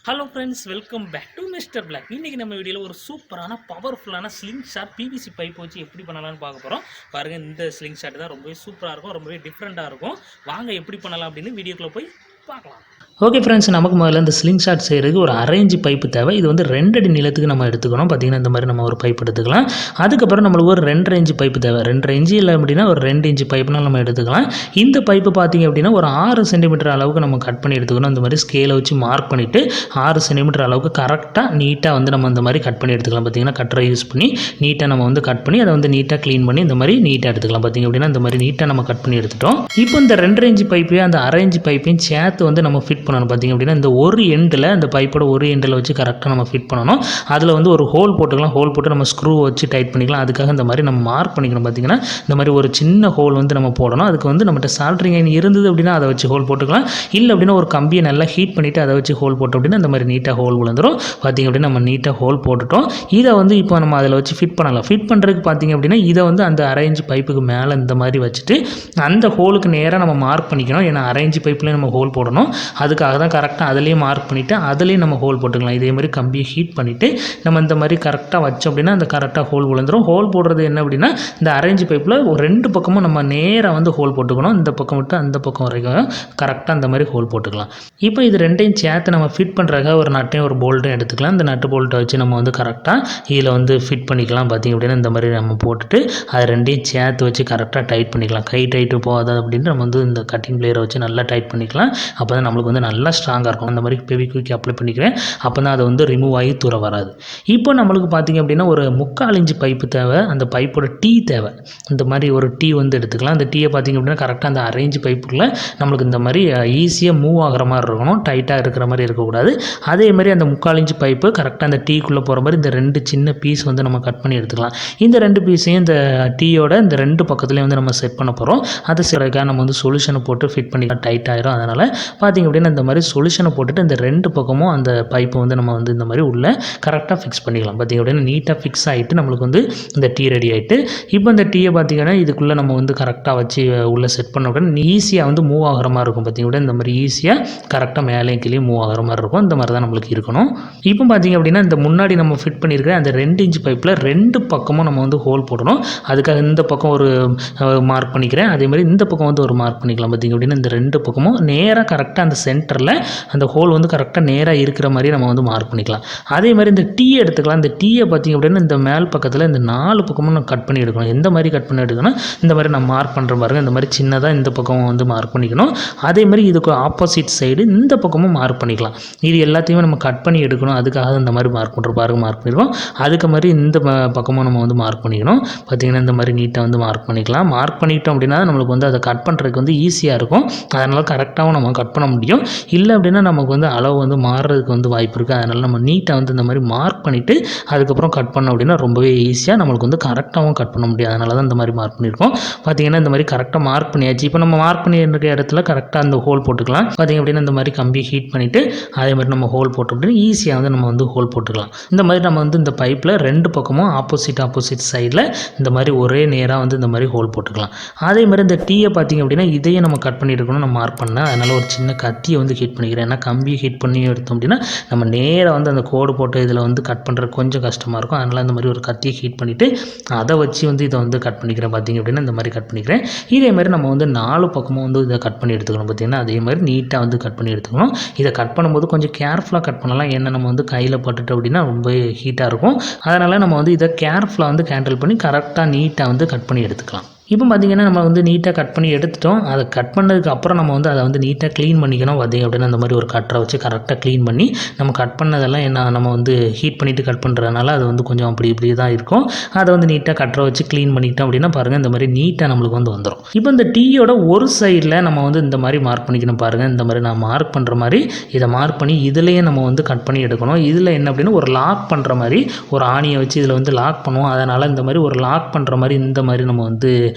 Hello friends, welcome back to Mister Black. இன்றைக்கி நம்ம வீடியோவில் ஒரு சூப்பரான பவர்ஃபுல்லான ஸ்லிங்ஷாட் பிவிசி பைப் வச்சு எப்படி பண்ணலாம்னு பார்க்க போகிறோம். பாருங்கள், இந்த ஸ்லிங்ஷாட் தான் ரொம்பவே சூப்பராக இருக்கும், ரொம்பவே டிஃப்ரெண்ட்டாக இருக்கும். வாங்க எப்படி பண்ணலாம் அப்படின்னு வீடியோக்குள்ளே போய் பார்க்கலாம். ஓகே ஃப்ரெண்ட்ஸ், நமக்கு முதல்ல இந்த ஸ்லிங்ஷாட் செய்கிறதுக்கு ஒரு 1/2 இன்ச் பைப்பு தேவை. இது வந்து 2 அடி நீளத்துக்கு நம்ம எடுத்துக்கணும். பார்த்திங்கன்னா இந்த மாதிரி நம்ம ஒரு பைப் எடுத்துக்கலாம். அதுக்கப்புறம் நம்மளுக்கு ஒரு 2.5 இன்ச் பைப்பு தேவை. 2.5 இன்ச்சு இல்லை அப்படின்னா ஒரு 2 இன்ச் பைப்புனாலும் நம்ம எடுத்துக்கலாம். இந்த பைப்பு பார்த்திங்க அப்படின்னா ஒரு 6 சென்டிமீட்டர் அளவுக்கு நம்ம கட் பண்ணி எடுத்துக்கணும். இந்த மாதிரி ஸ்கேலை வச்சு மார்க் பண்ணிவிட்டு 6 சென்டிமீட்டர் அளவுக்கு கரெக்டாக நீட்டாக வந்து நம்ம இந்த மாதிரி கட் பண்ணி எடுத்துக்கலாம். பார்த்திங்கன்னா கட்டரை யூஸ் பண்ணி நீட்டாக நம்ம வந்து கட் பண்ணி அதை வந்து நீட்டாக க்ளீன் பண்ணி இந்த மாதிரி நீட்டாக எடுத்துக்கலாம். பார்த்திங்க அப்படின்னா இந்த மாதிரி நீட்டாக நம்ம கட் பண்ணி எடுத்துட்டோம். இப்போ இந்த 2.5 இன்ச் பைப்பையும் அந்த 1/2 இன்ச் பைப்பையும் சேர்த்து வந்து நம்ம ஃபிட் பண்ணணும். பார்த்திங்க அப்படின்னா இந்த ஒரு எண்டில், அந்த பைப்போட ஒரு எண்டில் வச்சு கரெக்டாக நம்ம ஃபிட் பண்ணணும். அதில் வந்து ஒரு ஹோல் போட்டுக்கலாம். ஹோல் போட்டு நம்ம ஸ்க்ரூ வச்சு டைட் பண்ணிக்கலாம். அதுக்காக இந்த மாதிரி நம்ம மார்க் பண்ணிக்கணும். பார்த்திங்கன்னா இந்த மாதிரி ஒரு சின்ன ஹோல் வந்து நம்ம போடணும். அதுக்கு வந்து நம்மகிட்ட சால்ட்ரிங் ஐன் இருந்தது அப்படின்னா அதை வச்சு ஹோல் போட்டுக்கலாம். இல்லை அப்படின்னா ஒரு கம்பியை நல்லா ஹீட் பண்ணிவிட்டு அதை வச்சு ஹோல் போட்டோம் அப்படின்னா இந்த மாதிரி நீட்டாக ஹோல் விழுந்துடும். பார்த்திங்க அப்படின்னா நம்ம நீட்டாக ஹோல் போட்டுட்டோம். இதை வந்து இப்போ நம்ம அதில் வச்சு ஃபிட் பண்ணலாம். ஃபிட் பண்ணுறதுக்கு பார்த்திங்க அப்படின்னா இதை வந்து அந்த 1/2 இன்ச் பைப்புக்கு மேலே இந்த மாதிரி வச்சுட்டு அந்த ஹோலுக்கு நேராக நம்ம மார்க் பண்ணிக்கணும். ஏன்னா 1/2 இன்ச் பைப்லேயும் நம்ம ஹோல் போடணும். அதுக்காக தான் கரெக்டாக அதுலேயும் மார்க் பண்ணிவிட்டு அதுலேயும் நம்ம ஹோல் போட்டுக்கலாம். இதே மாதிரி கம்பியை ஹீட் பண்ணிவிட்டு நம்ம இந்த மாதிரி கரெக்டாக வச்சோம் அப்படின்னா அந்த கரெக்டாக ஹோல் விழுந்துடும். ஹோல் போடுறது என்ன அப்படின்னா இந்த 1/2 இன்ச் பைப்பில் ஒரு 2 பக்கமும் நம்ம நேராக வந்து ஹோல் போட்டுக்கணும். இந்த பக்கம் விட்டு அந்த பக்கம் வரைக்கும் கரெக்டாக அந்த மாதிரி ஹோல் போட்டுக்கலாம். இப்போ இது 2ஐயும் சேர்த்து நம்ம ஃபிட் பண்ணுறதுக்காக ஒரு நட்டையும் ஒரு போல்ட்டையும் எடுத்துக்கலாம். இந்த நட்டு போல்ட்டை வச்சு நம்ம வந்து கரெக்டாக இதில் வந்து ஃபிட் பண்ணிக்கலாம். பார்த்திங்க அப்படின்னா இந்த மாதிரி நம்ம போட்டுட்டு அது 2ஐயும் சேர்த்து வச்சு கரெக்டாக டைட் பண்ணிக்கலாம். கை டைட்டு போகாது அப்படின்னு நம்ம வந்து இந்த கட்டிங் பிளேயரை வச்சு நல்லா டைட் பண்ணிக்கலாம். அப்போ தான் நம்மளுக்கு வந்து நல்லா ஸ்ட்ராங்காக இருக்கும். அந்த மாதிரி பெவிக்விக் அப்ளை பண்ணிக்கிறேன். அப்போ தான் அது வந்து ரிமூவ் ஆகி தூர வராது. இப்போ நம்மளுக்கு பார்த்திங்க அப்படின்னா ஒரு 3/4 இன்ச் பைப்பு தேவை. அந்த பைப்போட டீ தேவை. இந்த மாதிரி ஒரு டீ வந்து எடுத்துக்கலாம். அந்த டீயை பார்த்திங்க அப்படின்னா கரெக்டாக அந்த 1/2 இன்ச் பைப்புக்குள்ளே நம்மளுக்கு இந்த மாதிரி ஈஸியாக மூவ் ஆகிற மாதிரி இருக்கணும். டைட்டாக இருக்கிற மாதிரி இருக்கக்கூடாது. அதே மாதிரி அந்த 3/4 இன்ச் பைப்பு கரெக்டாக அந்த டீக்குள்ளே போகிற மாதிரி இந்த 2 சின்ன பீஸ் வந்து நம்ம கட் பண்ணி எடுத்துக்கலாம். இந்த 2 பீஸையும் இந்த டீயோட இந்த 2 பக்கத்துலேயும் வந்து நம்ம செட் பண்ண போகிறோம். அது சிறக்காக நம்ம வந்து சொல்யூஷனை போட்டு ஃபிட் பண்ணி டைட் ஆயிரும். அதனால் பார்த்திங்க அப்படின்னா இந்த மாதிரி சொல்யூஷனை போட்டுட்டு இந்த 2 பக்கமும் அந்த பைப்பை வந்து நம்ம வந்து இந்த மாதிரி உள்ளே கரெக்டாக ஃபிக்ஸ் பண்ணிக்கலாம். பார்த்திங்க அப்படின்னா நீட்டாக ஃபிக்ஸ் ஆகிட்டு நம்மளுக்கு வந்து இந்த டீ ரெடி ஆகிட்டு இப்போ இந்த டீயை பார்த்திங்கன்னா இதுக்குள்ளே நம்ம வந்து கரெக்டாக வச்சு உள்ளே செட் பண்ண உடனே ஈஸியாக வந்து மூவ் ஆகிற மாதிரி இருக்கும். பார்த்திங்க அப்படின்னா இந்த மாதிரி ஈஸியாக கரெக்டாக மேலேயும் கீழே மூவ் ஆகிற மாதிரி இருக்கும். இந்த மாதிரி தான் நம்மளுக்கு இருக்கணும். இப்போ பார்த்திங்க அப்படின்னா இந்த முன்னாடி நம்ம ஃபிட் பண்ணியிருக்கிற அந்த 2 இன்ச் பைப்பில் 2 பக்கமும் நம்ம வந்து ஹோல் போடணும். அதுக்காக இந்த பக்கம் ஒரு மார்க் பண்ணிக்கிறேன். அதே மாதிரி இந்த பக்கம் வந்து ஒரு மார்க் பண்ணிக்கலாம். பார்த்திங்க அப்படின்னா இந்த 2 பக்கமும் நேராக கரெக்டாக அந்த சென்டரில் அந்த ஹோல் வந்து கரெக்டாக நேராக இருக்கிற மாதிரி நம்ம வந்து மார்க் பண்ணிக்கலாம். அதே மாதிரி இந்த டீ எடுத்துக்கலாம். இந்த டீயை பார்த்திங்க அப்படின்னா இந்த மேல் பக்கத்தில் இந்த 4 பக்கமும் நம்ம கட் பண்ணி எடுக்கணும். எந்த மாதிரி கட் பண்ணி எடுக்கணும், இந்த மாதிரி நம்ம மார்க் பண்ணுற பாருங்கள். இந்த மாதிரி சின்னதாக இந்த பக்கம் வந்து மார்க் பண்ணிக்கணும். அதே மாதிரி இதுக்கு ஆப்போசிட் சைடு இந்த பக்கமும் மார்க் பண்ணிக்கலாம். இது எல்லாத்தையுமே நம்ம கட் பண்ணி எடுக்கணும். அதுக்காக இந்த மாதிரி மார்க் பண்ணுற பாருங்க மார்க் பண்ணிடுவோம். அதுக்கு மாதிரி இந்த பக்கமும் நம்ம வந்து மார்க் பண்ணிக்கணும். பார்த்திங்கன்னா இந்த மாதிரி நீட்டாக வந்து மார்க் பண்ணிக்கலாம். மார்க் பண்ணிட்டோம் அப்படின்னா நம்மளுக்கு வந்து அதை கட் பண்ணுறதுக்கு வந்து ஈஸியாக இருக்கும். அதனால் கரெக்டாகவும் நம்ம கட் பண்ண முடியும். இல்லை அப்படின்னா நமக்கு வந்து அளவு வந்து மாறுறதுக்கு வந்து வாய்ப்பு இருக்குது. அதனால் நம்ம நீட்டாக வந்து இந்த மாதிரி மார்க் பண்ணிவிட்டு அதுக்கப்புறம் கட் பண்ணோம் அப்படின்னா ரொம்பவே ஈஸியாக நம்மளுக்கு வந்து கரெக்டாகவும் கட் பண்ண முடியும். அதனால தான் இந்த மாதிரி மார்க் பண்ணியிருக்கோம். பார்த்திங்கன்னா இந்த மாதிரி கரெக்டாக மார்க் பண்ணியாச்சு. இப்போ நம்ம மார்க் பண்ணியிருக்க இடத்துல கரெக்டாக அந்த ஹோல் போட்டுக்கலாம். பார்த்திங்க அப்படின்னா இந்த மாதிரி கம்பி ஹீட் பண்ணிவிட்டு அதே மாதிரி நம்ம ஹோல் போட்டோம் அப்படின்னா ஈஸியாக வந்து நம்ம வந்து ஹோல் போட்டுக்கலாம். இந்த மாதிரி நம்ம வந்து இந்த பைப்பில் 2 பக்கமும் ஆப்போசிட் சைடில் இந்த மாதிரி ஒரே நேராக வந்து இந்த மாதிரி ஹோல் போட்டுக்கலாம். அதே மாதிரி இந்த டீயை பார்த்திங்க அப்படின்னா இதையும் நம்ம கட் பண்ணி எடுக்கணும். நம்ம மார்க் பண்ணேன். அதனால் ஒரு சின்ன கத்தியை வந்து ஹீட் பண்ணிக்கிறேன். ஏன்னா கம்பியை ஹீட் பண்ணி எடுத்தோம் அப்படின்னா நம்ம நேராக வந்து அந்த கோடு போட்டு இதில் வந்து கட் பண்ணுறது கொஞ்சம் கஷ்டமாக இருக்கும். அதனால் இந்த மாதிரி ஒரு கத்தியை ஹீட் பண்ணிவிட்டு அதை வச்சு வந்து இதை வந்து கட் பண்ணிக்கிறேன். பார்த்திங்க அப்படின்னா இந்த மாதிரி கட் பண்ணிக்கிறேன். இதே மாதிரி நம்ம வந்து 4 பக்கமும் வந்து இதை கட் பண்ணி எடுத்துக்கணும். பார்த்திங்கன்னா அதே மாதிரி நீட்டாக வந்து கட் பண்ணி எடுத்துக்கணும். இதை கட் பண்ணும்போது கொஞ்சம் கேர்ஃபுல்லாக கட் பண்ணலாம். ஏன்னா நம்ம வந்து கையில் பட்டுட்டு அப்படின்னா ரொம்ப ஹீட்டாக இருக்கும். அதனால் நம்ம வந்து இதை கேர்ஃபுல்லாக வந்து ஹேண்டில் பண்ணி கரெக்டாக நீட்டாக வந்து கட் பண்ணி எடுத்துக்கலாம். இப்போ பார்த்திங்கன்னா நம்ம வந்து நீட்டாக கட் பண்ணி எடுத்துட்டோம். அதை கட் பண்ணதுக்கு அப்புறம் நம்ம வந்து அதை வந்து நீட்டாக க்ளீன் பண்ணிக்கணும். பார்த்திங்க அப்படின்னா அந்த மாதிரி ஒரு கட்டரை வச்சு கரெக்டாக க்ளீன் பண்ணி நம்ம கட் பண்ணதெல்லாம் என்ன நம்ம வந்து ஹீட் பண்ணிவிட்டு கட் பண்ணுறதுனால அது வந்து கொஞ்சம் இப்படி தான் இருக்கும். அதை வந்து நீட்டாக கட்டரை வச்சு க்ளீன் பண்ணிக்கிட்டோம் அப்படின்னா பாருங்கள் இந்த மாதிரி நீட்டாக நம்மளுக்கு வந்து வந்துடும். இப்போ இந்த டீயோட ஒரு சைடில் நம்ம வந்து இந்த மாதிரி மார்க் பண்ணிக்கணும். பாருங்கள் இந்த மாதிரி நான் மார்க் பண்ணுற மாதிரி இதை மார்க் பண்ணி இதுலேயே நம்ம வந்து கட் பண்ணி எடுக்கணும். இதில் என்ன அப்படின்னா ஒரு லாக் பண்ணுற மாதிரி ஒரு ஆணியை வச்சு இதில் வந்து லாக் பண்ணுவோம். அதனால் இந்த மாதிரி ஒரு லாக் பண்ணுற மாதிரி இந்த மாதிரி நம்ம வந்து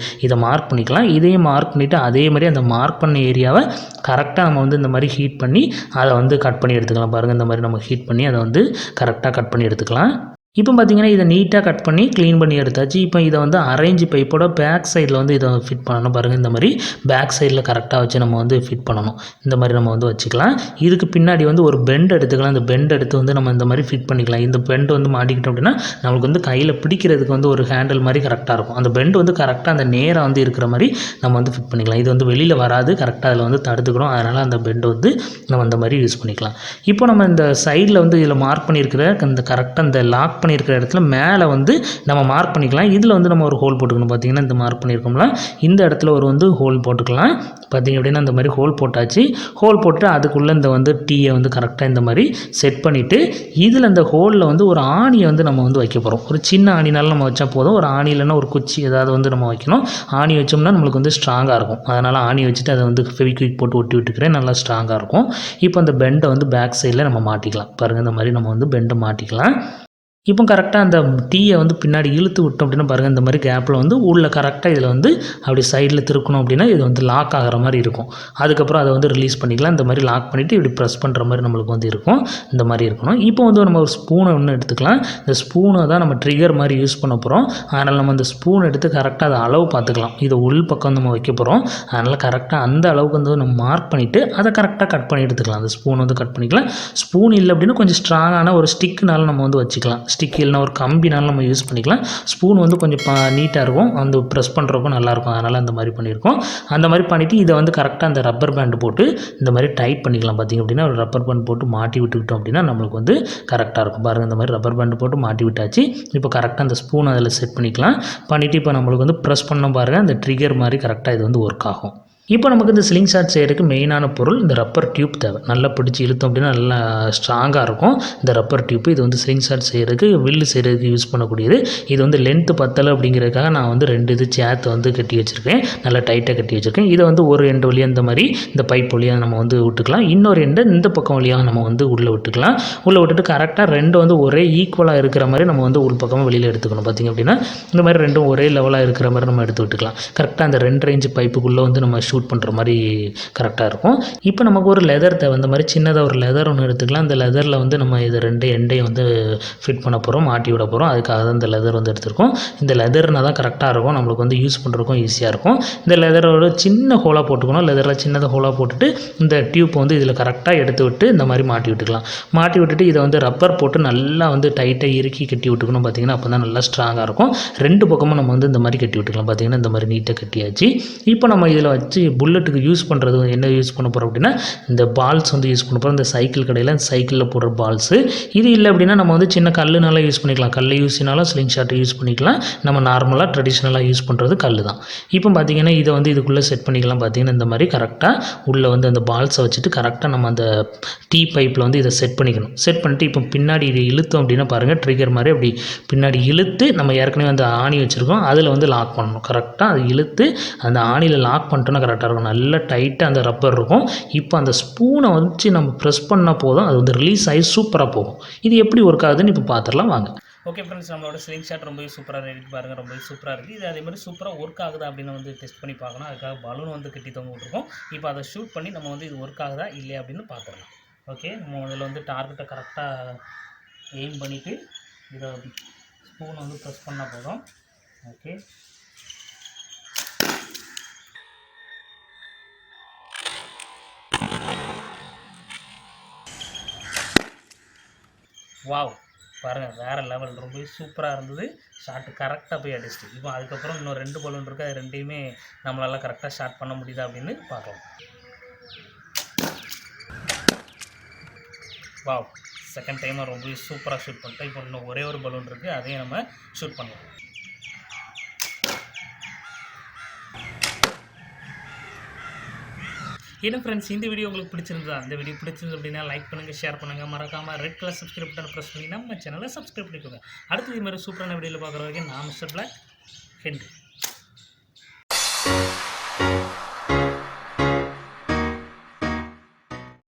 இதை மார்க் பண்ணிக்கலாம். இதையும் மார்க் பண்ணிவிட்டு அதே மாதிரி அந்த மார்க் பண்ண ஏரியாவை கரெக்டாக நம்ம வந்து இந்த மாதிரி ஹீட் பண்ணி அதை வந்து கட் பண்ணி எடுத்துக்கலாம். பாருங்கள் இந்த மாதிரி நம்ம ஹீட் பண்ணி அதை வந்து கரெக்டாக கட் பண்ணி எடுத்துக்கலாம். இப்போ பார்த்தீங்கன்னா இதை நீட்டாக கட் பண்ணி க்ளீன் பண்ணி எடுத்தாச்சு. இப்போ இதை வந்து அரேஞ்ச் பைப்போட பேக் சைடில் வந்து இதை ஃபிட் பண்ணணும். பாருங்கள், இந்த மாதிரி பேக் சைடில் கரெக்டாக வச்சு நம்ம வந்து ஃபிட் பண்ணணும். இந்த மாதிரி நம்ம வந்து வச்சுக்கலாம். இதுக்கு பின்னாடி வந்து ஒரு பெண்ட் எடுத்துக்கலாம். இந்த பெண்ட் எடுத்து வந்து நம்ம இந்த மாதிரி ஃபிட் பண்ணிக்கலாம். இந்த பெண்ட் வந்து மாட்டிக்கிட்டோம் அப்படின்னா நம்மளுக்கு வந்து கையில் பிடிக்கிறதுக்கு வந்து ஒரு ஹேண்டில் மாதிரி கரெக்டாக இருக்கும். அந்த பெண்ட் வந்து கரெக்டாக அந்த நேராக வந்து இருக்கிற மாதிரி நம்ம வந்து ஃபிட் பண்ணிக்கலாம். இது வந்து வெளியில் வராது, கரெக்டாக அதில் வந்து தடுத்துக்கிறோம். அதனால் அந்த பெண்ட் வந்து நம்ம அந்த மாதிரி யூஸ் பண்ணிக்கலாம். இப்போ நம்ம இந்த சைடில் வந்து இதில் மார்க் பண்ணியிருக்கிற இந்த கரெக்டாக இந்த லாக் பண்ணியிருக்கிற இடத்துல மேலே வந்து நம்ம மார்க் பண்ணிக்கலாம். இதில் வந்து நம்ம ஒரு ஹோல் போட்டுக்கணும். பார்த்திங்கன்னா இந்த மார்க் பண்ணியிருக்கோம்ல, இந்த இடத்துல ஒரு வந்து ஹோல் போட்டுக்கலாம். பார்த்திங்க அப்படின்னா இந்த மாதிரி ஹோல் போட்டாச்சு. ஹோல் போட்டு அதுக்குள்ளே இந்த வந்து டீயை வந்து கரெக்டாக இந்த மாதிரி செட் பண்ணிவிட்டு இதில் இந்த ஹோலில் வந்து ஒரு ஆணியை வந்து நம்ம வந்து வைக்க போகிறோம். ஒரு சின்ன ஆணினாலும் நம்ம வச்சா போதும். ஒரு ஆணி இல்லைன்னா ஒரு குச்சி ஏதாவது வந்து நம்ம வைக்கணும். ஆணி வச்சோம்னா நம்மளுக்கு வந்து ஸ்ட்ராங்காக இருக்கும். அதனால் ஆணி வச்சுட்டு அதை வந்து ஃபெவிக்விக் போட்டு ஒட்டி விட்டுக்கிறேன். நல்லா ஸ்ட்ராங்காக இருக்கும். இப்போ அந்த பெண்டை வந்து பேக் சைடில் நம்ம மாட்டிக்கலாம். பாருங்கள், இந்த மாதிரி நம்ம வந்து பெண்டை மாட்டிக்கலாம். இப்போ கரெக்டாக அந்த டீயை வந்து பின்னாடி இழுத்து விட்டோம் அப்படின்னா பாருங்கள், இந்த மாதிரி கேப்பில் வந்து உள்ள கரெக்டாக இதில் வந்து அப்படி சைடில் திருக்கணும் அப்படின்னா இது வந்து லாக் ஆகிற மாதிரி இருக்கும். அதுக்கப்புறம் அதை வந்து ரிலீஸ் பண்ணிக்கலாம். இந்த மாதிரி லாக் பண்ணிவிட்டு இப்படி ப்ரெஸ் பண்ணுற மாதிரி நம்மளுக்கு வந்து இருக்கும். இந்த மாதிரி இருக்கணும். இப்போ வந்து நம்ம ஒரு ஸ்பூனை ஒன்று எடுத்துக்கலாம். இந்த ஸ்பூனை தான் நம்ம ட்ரிகர் மாதிரி யூஸ் பண்ண போகிறோம். அதனால் நம்ம இந்த ஸ்பூன் எடுத்து கரெக்டாக அதை அளவு பார்த்துக்கலாம். இதை உள் பக்கம் நம்ம வைக்க போகிறோம். அதனால் கரெக்டாக அந்த அளவுக்கு வந்து நம்ம மார்க் பண்ணிவிட்டு அதை கரெக்டாக கட் பண்ணி எடுத்துக்கலாம். அந்த ஸ்பூன் வந்து கட் பண்ணிக்கலாம். ஸ்பூன் இல்லை அப்படின்னா கொஞ்சம் ஸ்ட்ராங்கான ஒரு ஸ்டிக்குனாலும் நம்ம வந்து வச்சுக்கலாம். ஸ்டிக் இல்லைனா ஒரு கம்பினாலும் நம்ம யூஸ் பண்ணிக்கலாம். ஸ்பூன் வந்து கொஞ்சம் நீட்டாக இருக்கும். அந்த ப்ரெஸ் பண்ணுறப்போ நல்லாயிருக்கும். அதனால் அந்த மாதிரி பண்ணியிருக்கோம். அந்த மாதிரி பண்ணிவிட்டு இதை வந்து கரெக்டாக அந்த ரப்பர் பேண்டு போட்டு இந்த மாதிரி டைட் பண்ணிக்கலாம். பார்த்திங்க அப்படின்னா ஒரு ரப்பர் பேண்ட் போட்டு மாட்டி விட்டுக்கிட்டோம் அப்படின்னா நம்மளுக்கு வந்து கரெக்டாக இருக்கும். பாருங்கள், இந்த மாதிரி ரப்பர் பேண்டு போட்டு மாட்டி விட்டாச்சு. இப்போ கரெக்டாக அந்த ஸ்பூன் அதில் செட் பண்ணிக்கலாம். பண்ணிவிட்டு இப்போ நம்மளுக்கு வந்து ப்ரெஸ் பண்ண பாருங்கள், அந்த ட்ரிகர் மாதிரி கரெக்டாக இது வந்து ஒர்க் ஆகும். இப்போ நமக்கு இந்த ஸ்லிங் ஷாட் செய்கிறதுக்கு மெயினான பொருள் இந்த ரப்பர் டியூப் தேவை. நல்லா பிடிச்சி இழுத்தோம் அப்படின்னா நல்லா ஸ்ட்ராங்காக இருக்கும் இந்த ரப்பர் டியூப்பு. இது வந்து ஸ்லிங் ஷாட் செய்கிறதுக்கு, வில்லு செய்கிறதுக்கு யூஸ் பண்ணக்கூடியது. இது வந்து லென்த்து பத்தலை அப்படிங்கிறதுக்காக நான் வந்து 2 இது சேர்த்து வந்து கட்டி வச்சுருக்கேன். நல்லா டைட்டாக கட்டி வச்சுருக்கேன். இதை வந்து ஒரு எண்டு வழியாக இந்த மாதிரி இந்த பைப் வழியாக நம்ம வந்து விட்டுக்கலாம். இன்னொரு எண்டை இந்த பக்கம் வழியாக நம்ம வந்து உள்ளே விட்டுக்கலாம். உள்ளே விட்டுட்டு கரெக்டாக 2 வந்து ஒரே ஈக்குவலாக இருக்கிற மாதிரி நம்ம வந்து உள் பக்கமாக வெளியில் எடுத்துக்கணும். பார்த்திங்க அப்படின்னா இந்த மாதிரி 2ம் ஒரே லெவலாக இருக்கிற மாதிரி நம்ம எடுத்து விட்டுக்கலாம். கரெக்டாக அந்த 2 இன்ச்சு பைப்புக்குள்ளே வந்து நம்ம ஷூட் பண்ணுற மாதிரி கரெக்டாக இருக்கும். இப்போ நமக்கு ஒரு லெதர் தேவை. இந்த மாதிரி சின்னதாக ஒரு லெதர் ஒன்று எடுத்துக்கலாம். அந்த லெதரில் வந்து நம்ம இது 2 எண்டையும் வந்து ஃபிட் பண்ண போகிறோம், மாட்டி விட போகிறோம். அதுக்காக தான் இந்த லெதர் வந்து எடுத்துருக்கோம். இந்த லெதர்னால் தான் கரெக்டாக இருக்கும், நம்மளுக்கு வந்து யூஸ் பண்ணுறதுக்கும் ஈஸியாக இருக்கும். இந்த லெதரோட சின்ன ஹோலாக போட்டுக்கணும். லெதரில் சின்னதாக ஹோலாக போட்டுட்டு இந்த டியூப் வந்து இதில் கரெக்டாக எடுத்து விட்டு இந்த மாதிரி மாட்டி விட்டுக்கலாம். மாட்டி விட்டுட்டு இதை வந்து ரப்பர் போட்டு நல்லா வந்து டைட்டாக இறுக்கி கட்டி விட்டுக்கணும். பார்த்திங்கன்னா அப்போ தான் நல்லா ஸ்ட்ராங்காக இருக்கும். 2 பக்கமும் நம்ம வந்து இந்த மாதிரி கட்டி விட்டுக்கலாம். பார்த்திங்கன்னா இந்த மாதிரி நீட்டாக கட்டியாச்சு. இப்போ நம்ம இதில் வச்சு புல்லட்டுக்கு யூஸ் பண்ணுறது என்ன யூஸ் பண்ண போகிறோம் அப்படின்னா இந்த பால்ஸ் வந்து யூஸ் பண்ண போகிறோம். இந்த சைக்கிள் கடையில் சைக்கிளில் போடுற பால்ஸு. இது இல்லை அப்படின்னா நம்ம வந்து சின்ன கல்லுனால யூஸ் பண்ணிக்கலாம். கல் யூஸ்னாலும் ஸ்லிங் ஷாட்டை யூஸ் பண்ணிக்கலாம். நம்ம நார்மலாக ட்ரெடிஷ்னலாக யூஸ் பண்ணுறது கல் தான். இப்போ பார்த்திங்கன்னா இதை வந்து இதுக்குள்ளே செட் பண்ணிக்கலாம். பார்த்திங்கன்னா இந்த மாதிரி கரெக்டாக உள்ளே வந்து அந்த பால்ஸை வச்சுட்டு கரெக்டாக நம்ம அந்த டீ பைப்பில் வந்து இதை செட் பண்ணிக்கணும். செட் பண்ணிட்டு இப்போ பின்னாடி இதை இழுத்தோம் அப்படின்னா பாருங்கள், ட்ரிகர் மாதிரி அப்படி பின்னாடி இழுத்து நம்ம ஏற்கனவே அந்த ஆணி வச்சுருக்கோம் அதில் வந்து லாக் பண்ணணும். கரெக்டாக அதை இழுத்து அந்த ஆணியில் லாக் பண்ணிட்டோன்னா கரெக்டாக இருக்கும். நல்லா டைட்டாக அந்த ரப்பர் இருக்கும். இப்போ அந்த ஸ்பூனை வச்சு நம்ம ப்ரெஸ் பண்ணால் போதும், அது வந்து ரிலீஸ் ஆகி சூப்பராக போகும். இது எப்படி ஒர்க் ஆகுதுன்னு இப்போ பார்த்துடலாம் வாங்க. ஓகே ஃப்ரெண்ட்ஸ், நம்மளோட ஸ்லிங் ஷாட் ரொம்பவே சூப்பராக ரெடி பாருங்கள். ரொம்பவே சூப்பராக இருக்குது. இது அதே மாதிரி சூப்பராக ஒர்க் ஆகுதா அப்படின்னு வந்து டெஸ்ட் பண்ணி பார்க்கணும். அதுக்காக பலூன் வந்து கட்டி தொங்க விட்டுருக்கோம். இப்போ அதை ஷூட் பண்ணி நம்ம வந்து இது ஒர்க் ஆகுதா இல்லையா அப்படின்னு பார்த்துடலாம். ஓகே, நம்ம இதில் வந்து டார்கெட்டை கரெக்டாக எய்ம் பண்ணிவிட்டு இதை ஸ்பூனை வந்து ப்ரெஸ் பண்ணால் போதும். ஓகே, வாவ் பாருங்கள், வேறு லெவல், ரொம்பவே சூப்பராக இருந்தது. ஷார்ட் கரெக்டாக போய் அடிச்சிட்டு இப்போ அதுக்கப்புறம் இன்னும் 2 பலூன் இருக்குது. அது 2யுமே நம்மளால் கரெக்டாக ஷார்ட் பண்ண முடியுதா அப்படின்னு பார்க்கலாம். வாவ், செகண்ட் டைமாக ரொம்பவே சூப்பராக ஷூட் பண்ணிட்டோம். இப்போ இன்னும் ஒரே ஒரு பலூன் இருக்குது, அதையும் நம்ம ஷூட் பண்ணலாம். என்ன ஃப்ரெண்ட்ஸ், இந்த வீடியோ உங்களுக்கு பிடிச்சிருந்தா? இந்த வீடியோ பிடிச்சிருந்து அப்படின்னா லைக் பண்ணுங்கள், ஷேர் பண்ணுங்கள். மறக்காமல் red colour subscribe button press பண்ணி நம்ம சேனலை சப்ஸ்கிரைப் பண்ணிக்கோங்க. அடுத்து இது மாதிரி சூப்பரான வீடியோவில் பார்க்குற வரைக்கும் நான் மிஸ்டர் பிளாக் ஹென்றி.